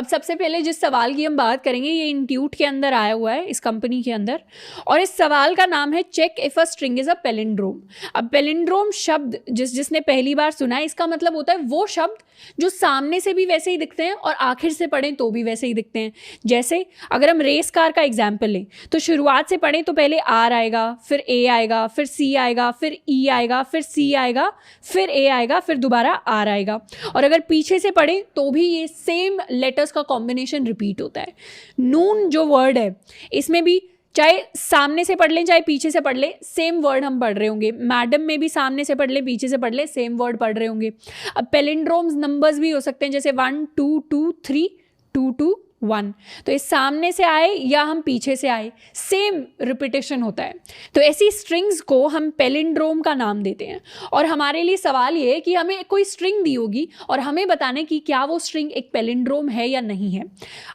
अब सबसे पहले जिस सवाल की हम बात करेंगे ये इंट्यूट के अंदर आया हुआ है, इस कंपनी के अंदर, और इस सवाल का नाम है check if a string is a palindrome. अब पैलिंड्रोम शब्द जिसने पहली बार सुना है, इसका मतलब होता है वो शब्द जो सामने से भी वैसे ही दिखते हैं और आखिर से पढ़ें तो भी वैसे ही दिखते हैं। जैसे अगर हम रेस कार का एग्जाम्पल लें तो शुरुआत से पढ़ें तो पहले आर आएगा, फिर ए आएगा, फिर सी आएगा, फिर ई आएगा, फिर सी आएगा, फिर ए आएगा, फिर दोबारा आर आएगा। और अगर पीछे से पढ़ें तो भी ये सेम लेटर्स का कॉम्बिनेशन रिपीट होता है। नून जो वर्ड है इसमें भी चाहे सामने से पढ़ लें चाहे पीछे से पढ़ लें, सेम वर्ड हम पढ़ रहे होंगे। मैडम में भी सामने से पढ़ लें पीछे से पढ़ लें, सेम वर्ड पढ़ रहे होंगे। अब पैलिंड्रोम्स नंबर्स भी हो सकते हैं, जैसे 1 2 2 3 2 2 1, तो इस सामने से आए या हम पीछे से आए, सेम रिपीटेशन होता है। तो ऐसी स्ट्रिंग्स को हम पैलिंड्रोम का नाम देते हैं। और हमारे लिए सवाल ये है कि हमें कोई स्ट्रिंग दी होगी और हमें बताने की क्या वो स्ट्रिंग एक पैलिंड्रोम है या नहीं है।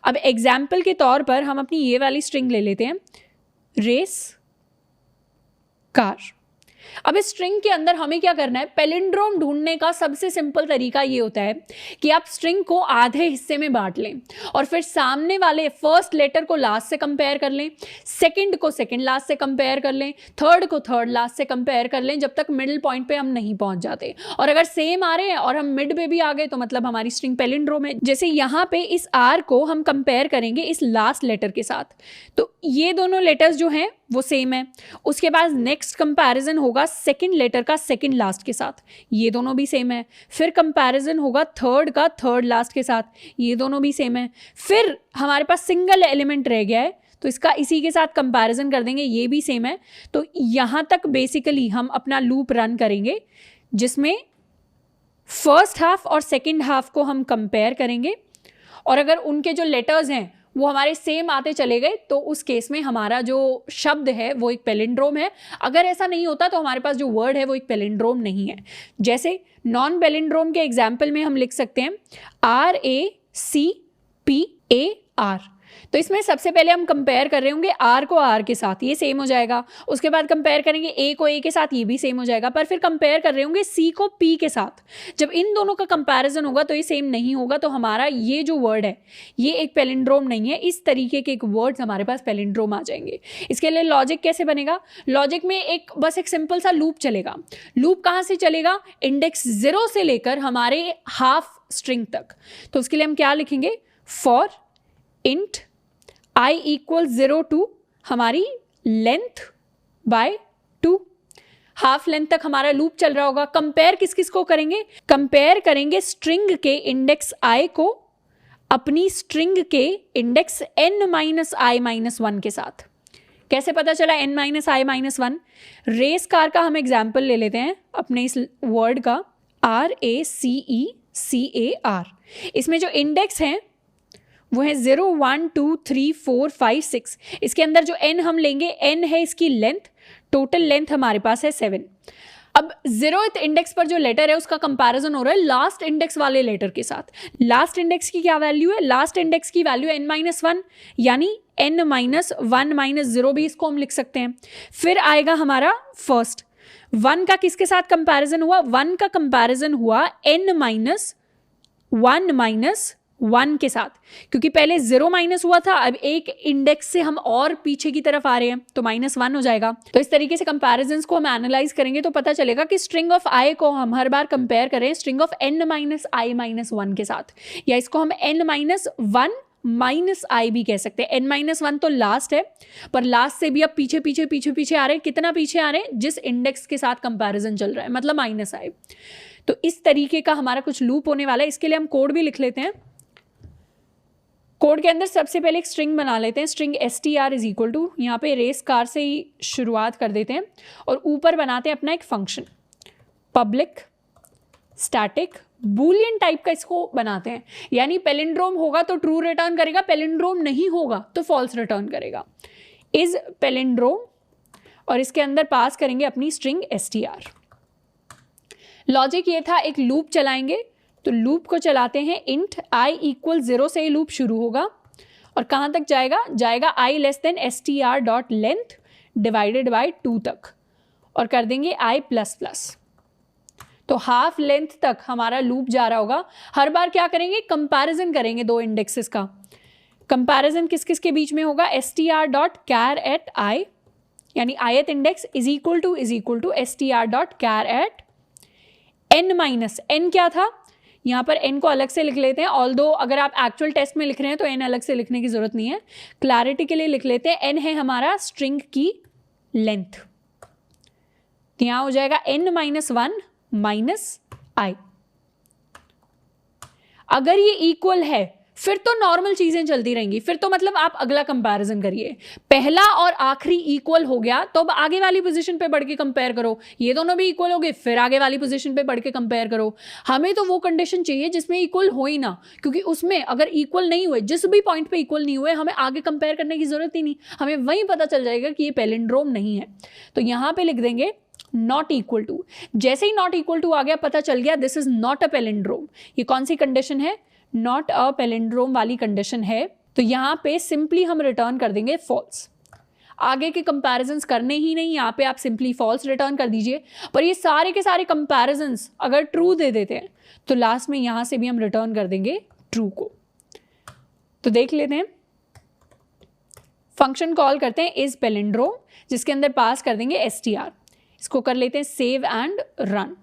अब एग्जाम्पल के तौर पर हम अपनी ये वाली स्ट्रिंग ले लेते हैं, रेस कार। अब इस स्ट्रिंग के अंदर हमें क्या करना है, पैलिंड्रोम ढूंढने का सबसे सिंपल तरीका ये होता है कि आप स्ट्रिंग को आधे हिस्से में बांट लें और फिर सामने वाले फर्स्ट लेटर को लास्ट से कंपेयर कर लें, सेकंड को सेकंड लास्ट से कंपेयर कर लें, थर्ड को थर्ड लास्ट से कंपेयर कर लें, जब तक मिडिल पॉइंट पे हम नहीं पहुंच जाते। और अगर सेम आ रहे हैं और हम मिड पे भी आ गए तो मतलब हमारी स्ट्रिंग पैलिंड्रोम है। जैसे यहाँ पे इस आर को हम कंपेयर करेंगे इस लास्ट लेटर के साथ, तो ये दोनों लेटर्स जो हैं वो सेम है। उसके बाद नेक्स्ट कंपैरिजन होगा सेकंड लेटर का सेकंड लास्ट के साथ, ये दोनों भी सेम है। फिर कंपैरिजन होगा थर्ड का थर्ड लास्ट के साथ, ये दोनों भी सेम है। फिर हमारे पास सिंगल एलिमेंट रह गया है तो इसका इसी के साथ कंपैरिजन कर देंगे, ये भी सेम है। तो यहाँ तक बेसिकली हम अपना लूप रन करेंगे जिसमें फर्स्ट हाफ और सेकंड हाफ को हम कंपेयर करेंगे, और अगर उनके जो लेटर्स हैं वो हमारे सेम आते चले गए तो उस केस में हमारा जो शब्द है वो एक पैलिंड्रोम है। अगर ऐसा नहीं होता तो हमारे पास जो वर्ड है वो एक पैलिंड्रोम नहीं है। जैसे नॉन पैलिंड्रोम के एग्जाम्पल में हम लिख सकते हैं RACPAR। तो इसमें सबसे पहले हम कंपेयर कर रहे होंगे आर को आर के साथ, ये सेम हो जाएगा। उसके बाद कंपेयर करेंगे ए को ए के साथ, ये भी सेम हो जाएगा। पर फिर कंपेयर कर रहे होंगे सी को पी के साथ, जब इन दोनों का कंपैरिजन होगा तो ये सेम नहीं होगा, तो हमारा ये जो वर्ड है ये एक पैलिंड्रोम नहीं है। इस तरीके के एक वर्ड्स हमारे पास पैलिंड्रोम आ जाएंगे। इसके लिए लॉजिक कैसे बनेगा, लॉजिक में बस एक सिंपल सा लूप चलेगा। लूप कहाँ से चलेगा, इंडेक्स 0 से लेकर हमारे हाफ स्ट्रिंग तक। तो उसके लिए हम क्या लिखेंगे, for int i equal 0 to हमारी लेंथ बाय 2, हाफ लेंथ तक हमारा लूप चल रहा होगा। कंपेयर किस किस को करेंगे, कंपेयर करेंगे स्ट्रिंग के इंडेक्स i को अपनी स्ट्रिंग के इंडेक्स n-i-1 के साथ। कैसे पता चला n-i-1, रेस कार का हम एग्जाम्पल ले लेते हैं अपने इस वर्ड का, RACECAR। इसमें जो इंडेक्स हैं वो है 0 1 2 3 4 5 6। इसके अंदर जो n हम लेंगे, n है इसकी लेंथ, टोटल लेंथ हमारे पास है 7। अब 0th इंडेक्स पर जो लेटर है उसका कंपैरिजन हो रहा है लास्ट इंडेक्स वाले लेटर के साथ। लास्ट इंडेक्स की क्या वैल्यू है, लास्ट इंडेक्स की वैल्यू n-1, यानी n-1 -0 भी इसको हम लिख सकते हैं। फिर आएगा हमारा फर्स्ट, 1 का किसके साथ कंपैरिजन हुआ, 1 का कंपैरिजन हुआ n-1 1 के साथ, क्योंकि पहले 0 माइनस हुआ था, अब एक इंडेक्स से हम और पीछे की तरफ आ रहे हैं तो -1 हो जाएगा। तो इस तरीके से कंपैरिजंस को हम एनालाइज करेंगे तो पता चलेगा कि स्ट्रिंग ऑफ i को हम हर बार कंपेयर करें स्ट्रिंग ऑफ n-i-1 के साथ, या इसको हम n-1 -i भी कह सकते हैं। n-1 तो लास्ट है, पर लास्ट से भी अब पीछे पीछे पीछे पीछे आ रहे हैं। कितना पीछे आ रहे हैं, जिस इंडेक्स के साथ कंपैरिजन चल रहा है, मतलब -i। तो इस तरीके का हमारा कुछ लूप होने वाला है। इसके लिए हम कोड भी लिख लेते हैं। कोड के अंदर सबसे पहले एक स्ट्रिंग बना लेते हैं, string str is equal to, यहाँ पे रेस कार से ही शुरुआत कर देते हैं और ऊपर बनाते हैं अपना एक function public static Boolean type का इसको बनाते हैं। यानी पैलिंड्रोम होगा तो ट्रू रिटर्न करेगा, पैलिंड्रोम नहीं होगा तो फॉल्स रिटर्न करेगा। इज पैलिंड्रोम, और इसके अंदर पास करेंगे अपनी स्ट्रिंग str। लॉजिक ये था, एक लूप चलाएंगे, तो लूप को चलाते हैं इंट i इक्वल 0 से ही लूप शुरू होगा और कहाँ तक जाएगा, i less than str dot length divided by 2 तक, और कर देंगे i प्लस प्लस। तो हाफ लेंथ तक हमारा लूप जा रहा होगा। हर बार क्या करेंगे, कंपैरिजन करेंगे दो इंडेक्सेस का। कंपैरिजन किस किस के बीच में होगा, str.char at i, यानी ith index is equal to str.char at n minus n क्या था, यहाँ पर n को अलग से लिख लेते हैं, ऑल्दो अगर आप एक्चुअल टेस्ट में लिख रहे हैं तो n अलग से लिखने की जरूरत नहीं है, क्लैरिटी के लिए लिख लेते हैं। n है हमारा स्ट्रिंग की लेंथ, तो यहाँ हो जाएगा n माइनस 1 माइनस i। अगर ये इक्वल है फिर तो नॉर्मल चीजें चलती रहेंगी, फिर तो मतलब आप अगला कंपैरिजन करिए, पहला और आखिरी इक्वल हो गया तो अब आगे वाली पोजीशन पे बढ़ के कंपेयर करो, ये दोनों भी इक्वल हो गए फिर आगे वाली पोजीशन पे बढ़ के कंपेयर करो। हमें तो वो कंडीशन चाहिए जिसमें इक्वल हो ही ना, क्योंकि उसमें अगर इक्वल नहीं हुए, जिस भी पॉइंट पे इक्वल नहीं हुए, हमें आगे कंपेयर करने की जरूरत ही नहीं, हमें वहीं पता चल जाएगा कि ये पैलिंड्रोम नहीं है। तो यहाँ पे लिख देंगे नॉट इक्वल टू। जैसे ही नॉट इक्वल टू आ गया, पता चल गया this is not a palindrome. ये कौन सी कंडीशन है, नॉट अ पैलिंड्रोम वाली कंडीशन है। तो यहाँ पे सिंपली हम रिटर्न कर देंगे फॉल्स। आगे के कंपैरिजंस करने ही नहीं, यहाँ पे आप सिंपली फॉल्स रिटर्न कर दीजिए। पर ये सारे के सारे कंपैरिजंस अगर ट्रू दे देते हैं तो लास्ट में यहाँ से भी हम रिटर्न कर देंगे ट्रू को। तो देख लेते हैं, फंक्शन कॉल करते हैं इज पैलिंड्रोम, जिसके अंदर पास कर देंगे str। इसको कर लेते हैं सेव एंड रन।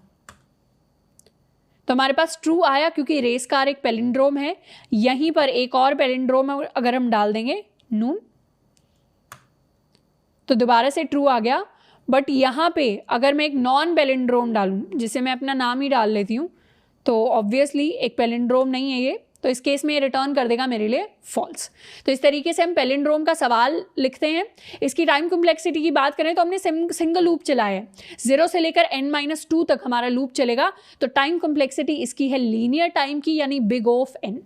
तो हमारे पास ट्रू आया क्योंकि रेस कार एक पैलिंड्रोम है। यहीं पर एक और पैलिंड्रोम अगर हम डाल देंगे नून, तो दोबारा से ट्रू आ गया। बट यहाँ पे अगर मैं एक नॉन पैलिंड्रोम डालूं, जिसे मैं अपना नाम ही डाल लेती हूँ, तो ऑब्वियसली एक पैलिंड्रोम नहीं है ये, तो इस केस में ये रिटर्न कर देगा मेरे लिए फॉल्स। तो इस तरीके से हम पैलिंड्रोम का सवाल लिखते हैं। इसकी टाइम कॉम्प्लेक्सिटी की बात करें तो हमने सिंगल लूप चलाया है, 0 से लेकर n-2 तक हमारा लूप चलेगा। तो टाइम कॉम्प्लेक्सिटी इसकी है लीनियर टाइम की, यानी बिग ऑफ n।